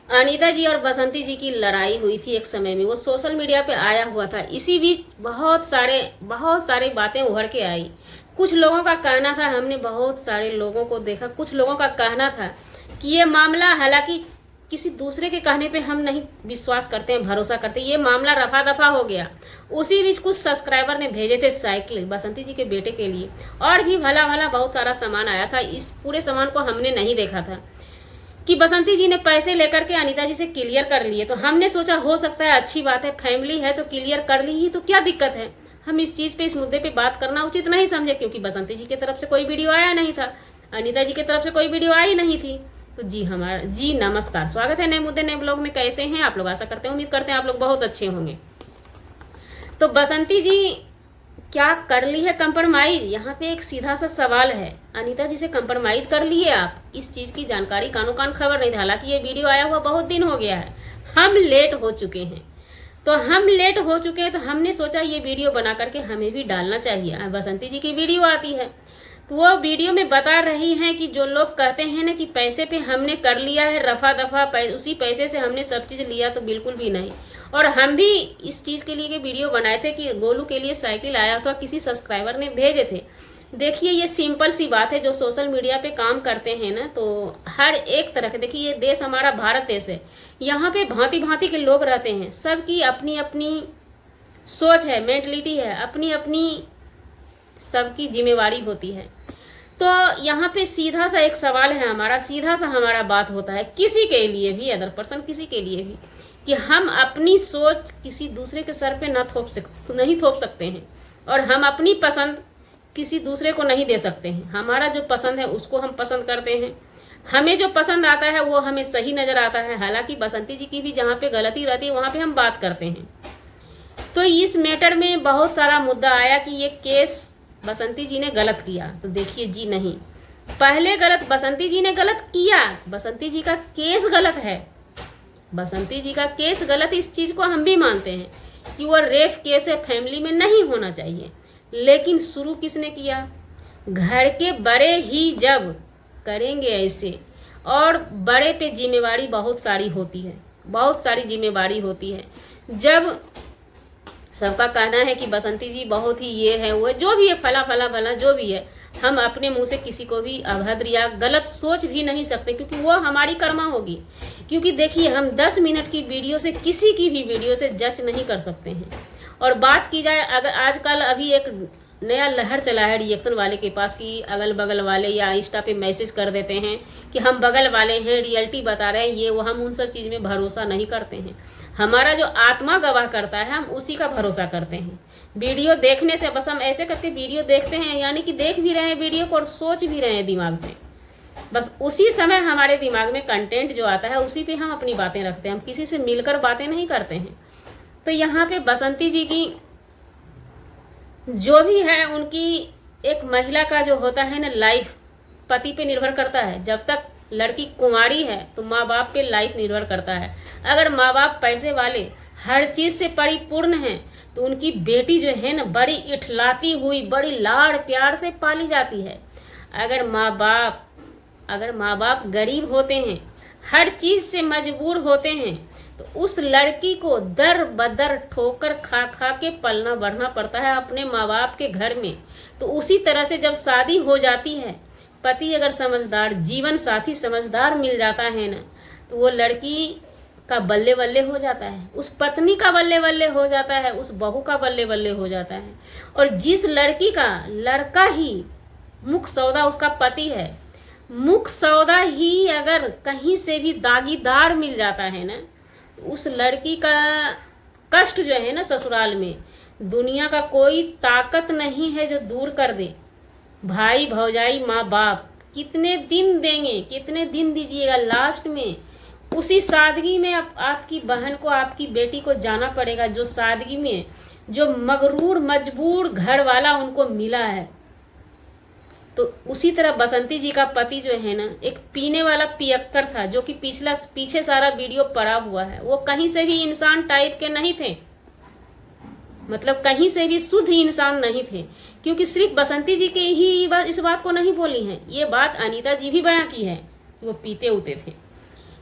अनीता जी और बसंती जी की लड़ाई हुई थी एक समय में, वो सोशल मीडिया पे आया हुआ था। इसी बीच बहुत सारी बातें उभर के आई। कुछ लोगों का कहना था, हमने बहुत सारे लोगों को देखा, कुछ लोगों का कहना था कि ये मामला, हालांकि किसी दूसरे के कहने पे हम नहीं विश्वास करते हैं, भरोसा करते हैं, ये मामला रफा दफा हो गया। उसी बीच कुछ सब्सक्राइबर ने भेजे थे साइकिल बसंती जी के बेटे के लिए, और भी भला भला बहुत सारा सामान आया था। इस पूरे सामान को हमने नहीं देखा था कि बसंती जी ने पैसे लेकर के अनीता जी से क्लियर कर लिए। तो हमने सोचा हो सकता है अच्छी बात है, फैमिली है तो क्लियर कर ली ही, तो क्या दिक्कत है। हम इस चीज़ पे, इस मुद्दे पे बात करना उचित नहीं समझे, क्योंकि बसंती जी की तरफ से कोई वीडियो आया नहीं था, अनीता जी की तरफ से कोई वीडियो आई नहीं थी। तो जी नमस्कार, स्वागत है नए मुद्दे नए ब्लॉग में। कैसे हैं आप लोग? आशा करते हैं, उम्मीद करते हैं आप लोग बहुत अच्छे होंगे। तो बसंती जी क्या कर ली है कंप्रोमाइज? यहाँ पे एक सीधा सा सवाल है, अनीता जी से कंप्रोमाइज कर लिए आप? इस चीज़ की जानकारी कानो कान खबर नहीं थी। हालांकि ये वीडियो आया हुआ बहुत दिन हो गया है, हम लेट हो चुके हैं। तो हम लेट हो चुके हैं, तो हमने सोचा ये वीडियो बना करके हमें भी डालना चाहिए। बसंती जी की वीडियो आती है तो वो वीडियो में बता रही हैं कि जो लोग कहते हैं ना कि पैसे पे हमने कर लिया है रफा दफा, उसी पैसे से हमने सब चीज़ लिया, तो बिल्कुल भी नहीं। और हम भी इस चीज़ के लिए वीडियो बनाए थे कि गोलू के लिए साइकिल आया था, किसी सब्सक्राइबर ने भेजे थे। देखिए ये सिंपल सी बात है, जो सोशल मीडिया पे काम करते हैं ना, तो हर एक तरह के, देखिए ये देश हमारा भारत देश है, यहाँ पे भांति भांति के लोग रहते हैं, सबकी अपनी अपनी सोच है, मेंटलिटी है, अपनी अपनी सबकी जिम्मेवारी होती है। तो यहाँ पे सीधा सा एक सवाल है हमारा, सीधा सा हमारा बात होता है किसी के लिए भी, अदर पर्सन किसी के लिए भी, कि हम अपनी सोच किसी दूसरे के सर पे नहीं थोप सकते हैं, और हम अपनी पसंद किसी दूसरे को नहीं दे सकते हैं। हमारा जो पसंद है उसको हम पसंद करते हैं, हमें जो पसंद आता है वो हमें सही नज़र आता है। हालांकि बसंती जी की भी जहाँ पे गलती रहती है वहाँ पे हम बात करते हैं। तो इस मैटर में बहुत सारा मुद्दा आया कि ये केस बसंती जी ने गलत किया। तो देखिए जी, नहीं, पहले गलत बसंती जी ने गलत किया, बसंती जी का केस गलत है, बसंती जी का केस गलत, इस चीज़ को हम भी मानते हैं कि वो रेप केस है, फैमिली में नहीं होना चाहिए। लेकिन शुरू किसने किया? घर के बड़े ही जब करेंगे ऐसे, और बड़े पे जिम्मेवारी बहुत सारी होती है, बहुत सारी जिम्मेवारी होती है। जब सबका कहना है कि बसंती जी बहुत ही ये है वो है, जो भी है, फला फला फला जो भी है, हम अपने मुंह से किसी को भी अभद्र या गलत सोच भी नहीं सकते, क्योंकि वो हमारी कर्मा होगी। क्योंकि देखिए हम 10 मिनट की वीडियो से, किसी की भी वीडियो से जज नहीं कर सकते हैं। और बात की जाए, अगर आजकल अभी एक नया लहर चला है रिएक्शन वाले के पास, कि अगल बगल वाले या इंस्टा पे मैसेज कर देते हैं कि हम बगल वाले हैं, रियलिटी बता रहे हैं, ये वो, हम उन सब चीज़ में भरोसा नहीं करते हैं। हमारा जो आत्मा गवाह करता है, हम उसी का भरोसा करते हैं। वीडियो देखने से बस हम ऐसे करके वीडियो देखते हैं, यानी कि देख भी रहे हैं वीडियो को और सोच भी रहे हैं दिमाग से, बस उसी समय हमारे दिमाग में कंटेंट जो आता है उसी पे हम अपनी बातें रखते हैं, हम किसी से मिलकर बातें नहीं करते हैं। तो यहाँ पे बसंती जी की जो भी है, उनकी एक महिला का जो होता है ना, लाइफ पति पे निर्भर करता है। जब तक लड़की कुंवारी है तो माँ बाप पे लाइफ निर्भर करता है। अगर माँ बाप पैसे वाले, हर चीज़ से परिपूर्ण हैं, तो उनकी बेटी जो है ना, बड़ी इठलाती हुई, बड़ी लाड़ प्यार से पाली जाती है। अगर माँ बाप गरीब होते हैं, हर चीज़ से मजबूर होते हैं, तो उस लड़की को दर बदर ठोकर खा खा के पलना बढ़ना पड़ता है अपने माँ बाप के घर में। तो उसी तरह से जब शादी हो जाती है, पति अगर समझदार, जीवन साथी समझदार मिल जाता है ना, तो वो लड़की का बल्ले बल्ले हो जाता है, उस पत्नी का बल्ले बल्ले हो जाता है, उस बहू का बल्ले बल्ले हो जाता है। और जिस लड़की का लड़का ही मुख्य सौदा उसका पति है, मुख्य सौदा ही अगर कहीं से भी दागीदार मिल जाता है ना, उस लड़की का कष्ट जो है ना ससुराल में, दुनिया का कोई ताकत नहीं है जो दूर कर दे। भाई भौजाई माँ बाप कितने दिन देंगे, कितने दिन दीजिएगा, लास्ट में उसी सादगी में आपकी बहन को, आपकी बेटी को जाना पड़ेगा, जो सादगी में, जो मगरूर मजबूर घर वाला उनको मिला है। तो उसी तरह बसंती जी का पति जो है ना, एक पीने वाला पियक्कर था, जो कि पीछे सारा वीडियो पड़ा हुआ है। वो कहीं से भी इंसान टाइप के नहीं थे, मतलब कहीं से भी शुद्ध इंसान नहीं थे। क्योंकि सिर्फ बसंती जी के ही इस बात को नहीं बोली है, ये बात अनीता जी भी बयां की है, वो पीते उते थे।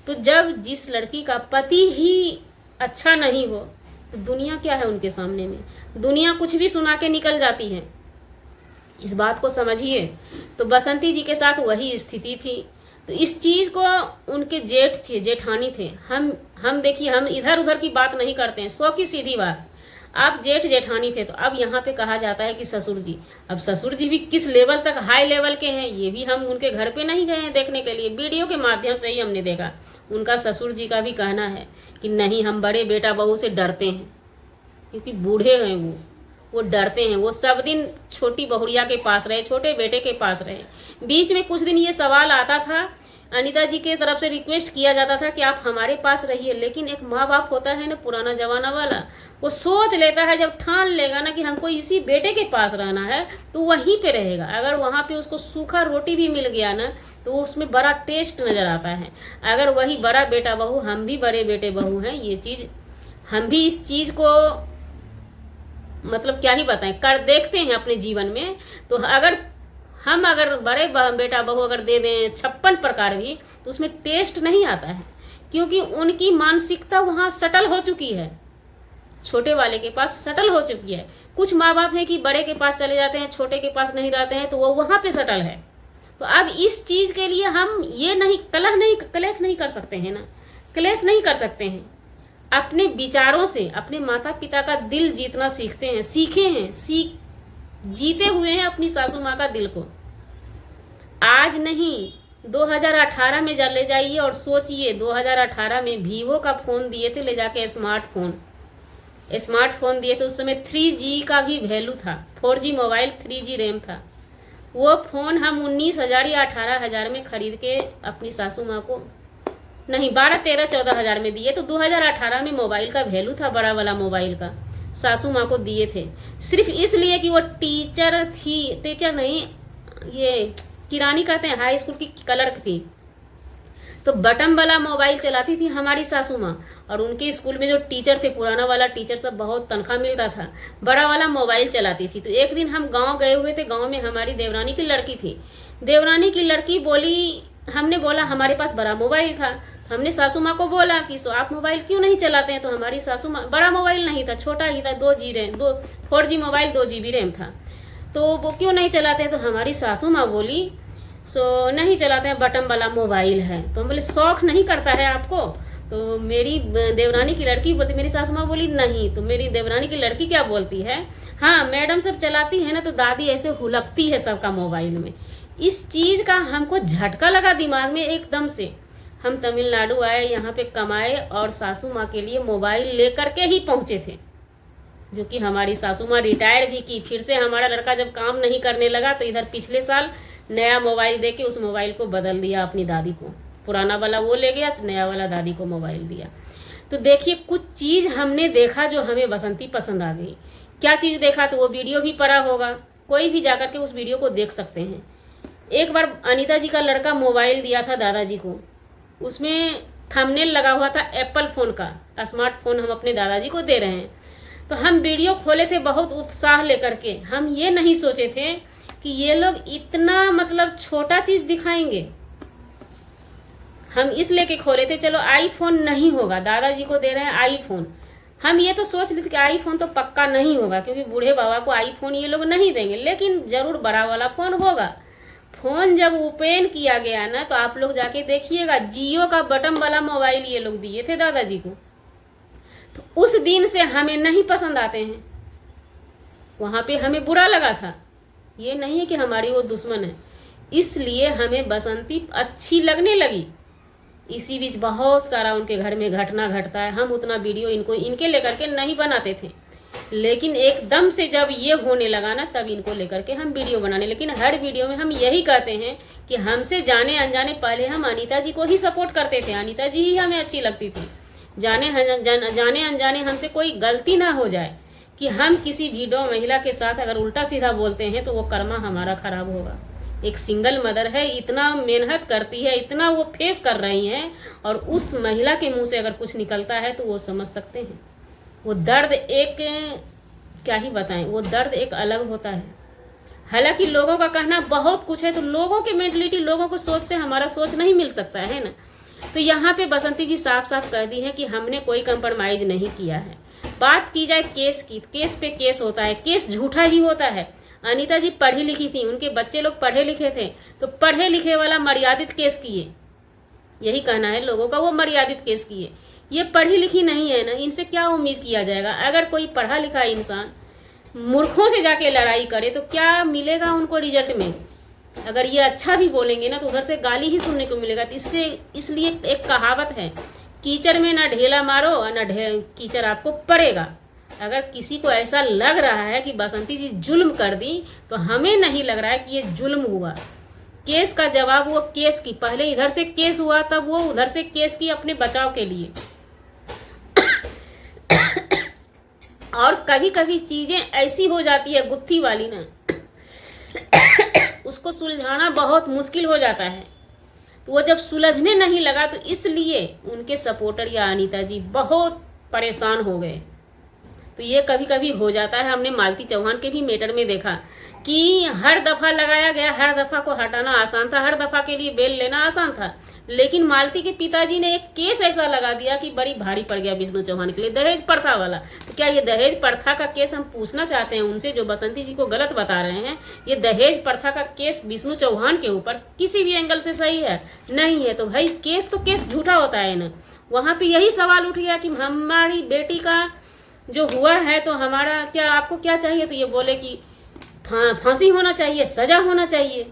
तो जब जिस लड़की का पति ही अच्छा नहीं हो तो दुनिया क्या है उनके सामने में, दुनिया कुछ भी सुना के निकल जाती है। इस बात को समझिए। तो बसंती जी के साथ वही स्थिति थी। तो इस चीज़ को उनके जेठ थे, जेठानी थे। हम देखिए, हम इधर उधर की बात नहीं करते हैं, 100 की सीधी बात। आप जेठ जेठानी थे, तो अब यहाँ पे कहा जाता है कि ससुर जी। अब ससुर जी भी किस लेवल तक हाई लेवल के हैं ये भी हम उनके घर पे नहीं गए हैं देखने के लिए, वीडियो के माध्यम से ही हमने देखा। उनका ससुर जी का भी कहना है कि नहीं, हम बड़े बेटा बहू से डरते हैं, क्योंकि बूढ़े हैं वो डरते हैं। वो सब दिन छोटी बहुरिया के पास रहे, छोटे बेटे के पास रहे। बीच में कुछ दिन ये सवाल आता था, अनीता जी के तरफ से रिक्वेस्ट किया जाता था कि आप हमारे पास रहिए, लेकिन एक माँ बाप होता है ना पुराना जमाना वाला, वो सोच लेता है, जब ठान लेगा ना कि हमको इसी बेटे के पास रहना है तो वहीं पे रहेगा। अगर वहाँ पे उसको सूखा रोटी भी मिल गया ना तो वो उसमें बड़ा टेस्ट नज़र आता है। अगर वही बड़ा बेटा बहू, हम भी बड़े बेटे बहू हैं, ये चीज़ हम भी इस चीज़ को मतलब क्या ही बताएं, कर देखते हैं अपने जीवन में। तो अगर बड़े बेटा बहू अगर दे दें 56 प्रकार भी, तो उसमें टेस्ट नहीं आता है, क्योंकि उनकी मानसिकता वहाँ सटल हो चुकी है, छोटे वाले के पास सटल हो चुकी है। कुछ माँ बाप हैं कि बड़े के पास चले जाते हैं, छोटे के पास नहीं रहते हैं, तो वो वहाँ पे सटल है। तो अब इस चीज़ के लिए हम ये नहीं क्लेश नहीं कर सकते हैं ना, क्लेश नहीं कर सकते हैं। अपने विचारों से अपने माता पिता का दिल जीतना सीखते हैं, जीते हुए हैं अपनी सासू माँ का दिल को। आज नहीं, 2018 में ले जाइए और सोचिए, 2018 में वीवो का फ़ोन दिए थे ले जाके, स्मार्टफोन दिए थे। उस समय 3G का भी वैल्यू था, 4G मोबाइल, 3G रैम था। वो फ़ोन हम 19,000 या 18,000 में ख़रीद के अपनी सासू माँ को, नहीं 12, 13, 14 हज़ार में दिए। तो 2018 में मोबाइल का वैल्यू था, बड़ा वाला मोबाइल का, सासू माँ को दिए थे, सिर्फ इसलिए कि वो टीचर नहीं, ये किरानी कहते हैं, हाई स्कूल की क्लर्क थी। तो बटन वाला मोबाइल चलाती थी हमारी सासू माँ, और उनके स्कूल में जो टीचर थे, पुराना वाला टीचर, सब बहुत तनख्वाह मिलता था, बड़ा वाला मोबाइल चलाती थी। तो एक दिन हम गांव गए हुए थे, गांव में हमारी देवरानी की लड़की थी। देवरानी की लड़की बोली, हमने बोला हमारे पास बड़ा मोबाइल था, हमने सासू माँ को बोला कि सो आप मोबाइल क्यों नहीं चलाते हैं। तो हमारी सासू माँ, बड़ा मोबाइल नहीं था, छोटा ही था, 4G मोबाइल, 2GB रैम था, तो वो क्यों नहीं चलाते हैं। तो हमारी सासू माँ बोली सो नहीं चलाते हैं, बटन वाला मोबाइल है। तो हम बोले शौक नहीं करता है आपको। तो मेरी देवरानी की लड़की बोलती, मेरी सासू माँ बोली नहीं। तो मेरी देवरानी की लड़की क्या बोलती है, हाँ मैडम सब चलाती है ना, तो दादी ऐसे हुलकती है सबका मोबाइल में। इस चीज़ का हमको झटका लगा दिमाग में एकदम से। हम तमिलनाडु आए, यहाँ पे कमाए, और सासू माँ के लिए मोबाइल लेकर के ही पहुँचे थे, जो कि हमारी सासू माँ रिटायर भी की। फिर से हमारा लड़का जब काम नहीं करने लगा तो इधर पिछले साल नया मोबाइल दे के उस मोबाइल को बदल दिया अपनी दादी को, पुराना वाला वो ले गया, तो नया वाला दादी को मोबाइल दिया। तो देखिए, कुछ चीज़ हमने देखा जो हमें बसंती पसंद आ गई। क्या चीज़ देखा, तो वो वीडियो भी पड़ा होगा, कोई भी जाकर के उस वीडियो को देख सकते हैं। एक बार अनीता जी का लड़का मोबाइल दिया था दादाजी को, उसमें थंबनेल लगा हुआ था एप्पल फ़ोन का, स्मार्टफोन हम अपने दादाजी को दे रहे हैं। तो हम वीडियो खोले थे बहुत उत्साह लेकर के। हम ये नहीं सोचे थे कि ये लोग इतना मतलब छोटा चीज़ दिखाएंगे। हम इस लेके खोले थे, चलो आईफोन नहीं होगा, दादाजी को दे रहे हैं आईफोन। हम ये तो सोच लेते कि आईफोन तो पक्का नहीं होगा, क्योंकि बूढ़े बाबा को आईफोन ये लोग नहीं देंगे, लेकिन ज़रूर बड़ा वाला फ़ोन होगा। फ़ोन जब ओपन किया गया ना, तो आप लोग जाके देखिएगा, जियो का बटन वाला मोबाइल ये लोग दिए थे दादाजी को। तो उस दिन से हमें नहीं पसंद आते हैं, वहाँ पे हमें बुरा लगा था। ये नहीं है कि हमारी वो दुश्मन है, इसलिए हमें बसंती अच्छी लगने लगी। इसी बीच बहुत सारा उनके घर में घटना घटता है, हम उतना वीडियो इनके लेकर के नहीं बनाते थे, लेकिन एकदम से जब ये होने लगा ना, तब इनको लेकर के हम वीडियो बनाने। लेकिन हर वीडियो में हम यही कहते हैं कि हमसे जाने अनजाने पहले हम अनीता जी को ही सपोर्ट करते थे, अनीता जी ही हमें अच्छी लगती थी। जाने अनजाने हमसे कोई गलती ना हो जाए कि हम किसी वीडियो महिला के साथ अगर उल्टा सीधा बोलते हैं तो वो कर्मा हमारा खराब होगा। एक सिंगल मदर है, इतना मेहनत करती है, इतना वो फेस कर रही हैं, और उस महिला के मुंह से अगर कुछ निकलता है तो वो समझ सकते हैं वो दर्द, एक क्या ही बताएं, वो दर्द एक अलग होता है। हालांकि लोगों का कहना बहुत कुछ है, तो लोगों के मेंटलिटी, लोगों को सोच से हमारा सोच नहीं मिल सकता है ना। तो यहाँ पे बसंती जी साफ साफ कह दी है कि हमने कोई कंप्रोमाइज नहीं किया है। बात की जाए केस की, केस पे केस होता है, केस झूठा ही होता है। अनीता जी पढ़ी लिखी थी, उनके बच्चे लोग पढ़े लिखे थे, तो पढ़े लिखे वाला मर्यादित केस किए, यही कहना है लोगों का, वो मर्यादित केस किए। ये पढ़ी लिखी नहीं है ना, इनसे क्या उम्मीद किया जाएगा। अगर कोई पढ़ा लिखा इंसान मूर्खों से जाके लड़ाई करे तो क्या मिलेगा उनको रिजल्ट में। अगर ये अच्छा भी बोलेंगे ना तो उधर से गाली ही सुनने को मिलेगा। तो इसलिए एक कहावत है, कीचड़ में ना ढेला मारो और ना कीचड़ आपको पड़ेगा। अगर किसी को ऐसा लग रहा है कि बसंती जी जुल्म कर दी, तो हमें नहीं लग रहा है कि ये जुल्म हुआ। केस का जवाब वो केस की, पहले इधर से केस हुआ तब वो उधर से केस की अपने बचाव के लिए। और कभी कभी चीजें ऐसी हो जाती है गुत्थी वाली ना, उसको सुलझाना बहुत मुश्किल हो जाता है। तो वो जब सुलझने नहीं लगा तो इसलिए उनके सपोर्टर या अनीता जी बहुत परेशान हो गए। तो ये कभी कभी हो जाता है। हमने मालती चौहान के भी मैटर में देखा कि हर दफ़ा लगाया गया, हर दफ़ा को हटाना आसान था, हर दफ़ा के लिए बेल लेना आसान था, लेकिन मालती के पिताजी ने एक केस ऐसा लगा दिया कि बड़ी भारी पड़ गया विष्णु चौहान के लिए, दहेज प्रथा वाला। तो क्या ये दहेज प्रथा का केस, हम पूछना चाहते हैं उनसे जो बसंती जी को गलत बता रहे हैं, ये दहेज प्रथा का केस विष्णु चौहान के ऊपर किसी भी एंगल से सही है? नहीं है। तो भाई केस तो केस झूठा होता है ना। वहाँ पर यही सवाल उठ गया कि हमारी बेटी का जो हुआ है तो हमारा क्या, आपको क्या चाहिए? तो ये बोले कि फांसी होना चाहिए, सजा होना चाहिए।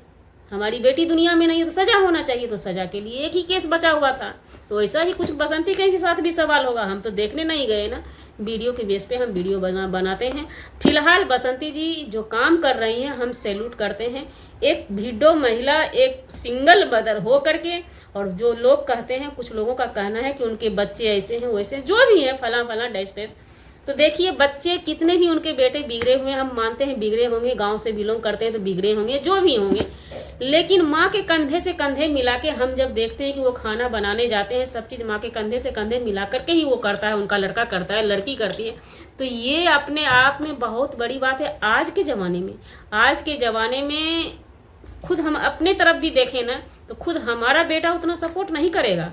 हमारी बेटी दुनिया में नहीं है तो सजा होना चाहिए। तो सजा के लिए एक ही केस बचा हुआ था। तो ऐसा ही कुछ बसंती के साथ भी सवाल होगा। हम तो देखने नहीं गए ना, वीडियो के बेस पे हम वीडियो बनाते हैं। फिलहाल बसंती जी जो काम कर रही हैं हम सैल्यूट करते हैं। एक भिड्डो महिला, एक सिंगल मदर हो करके, और जो लोग कहते हैं, कुछ लोगों का कहना है कि उनके बच्चे ऐसे हैं वैसे, जो भी है फला फला डैश डैश। तो देखिए बच्चे कितने भी उनके बेटे बिगड़े हुए, हम मानते हैं बिगड़े होंगे, गांव से बिलोंग करते हैं तो बिगड़े होंगे, जो भी होंगे, लेकिन माँ के कंधे से कंधे मिला के हम जब देखते हैं कि वो खाना बनाने जाते हैं, सब चीज़ माँ के कंधे से कंधे मिला करके ही वो करता है, उनका लड़का करता है, लड़की करती है। तो ये अपने आप में बहुत बड़ी बात है आज के ज़माने में। आज के ज़माने में खुद हम अपने तरफ भी देखें ना तो खुद हमारा बेटा उतना सपोर्ट नहीं करेगा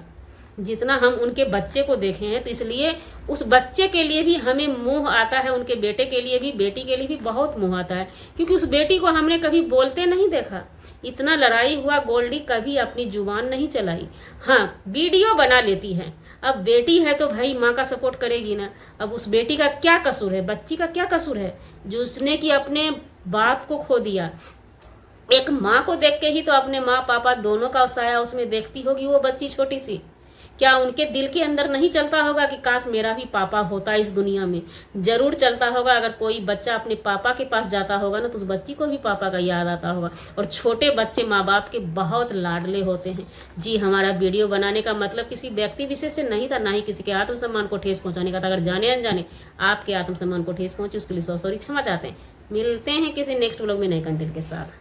जितना हम उनके बच्चे को देखे हैं। तो इसलिए उस बच्चे के लिए भी हमें मोह आता है, उनके बेटे के लिए भी, बेटी के लिए भी बहुत मोह आता है, क्योंकि उस बेटी को हमने कभी बोलते नहीं देखा। इतना लड़ाई हुआ, गोल्डी कभी अपनी जुबान नहीं चलाई। हाँ, वीडियो बना लेती है। अब बेटी है तो भाई माँ का सपोर्ट करेगी ना। अब उस बेटी का क्या कसूर है, बच्ची का क्या कसूर है जो उसने कि अपने बाप को खो दिया। एक माँ को देख के ही तो अपने माँ पापा दोनों का साया उसमें देखती होगी वो बच्ची छोटी सी। क्या उनके दिल के अंदर नहीं चलता होगा कि काश मेरा भी पापा होता इस दुनिया में? जरूर चलता होगा। अगर कोई बच्चा अपने पापा के पास जाता होगा ना तो उस बच्ची को भी पापा का याद आता होगा। और छोटे बच्चे माँ बाप के बहुत लाडले होते हैं। जी, हमारा वीडियो बनाने का मतलब किसी व्यक्ति विशेष से नहीं था, ना ही किसी के आत्मसम्मान को ठेस पहुँचाने का था। अगर जाने अनजाने आपके आत्मसम्मान को ठेस पहुँचे उसके लिए सॉरी क्षमा चाहते हैं। मिलते हैं किसी नेक्स्ट व्लॉग में नए कंटेंट के साथ।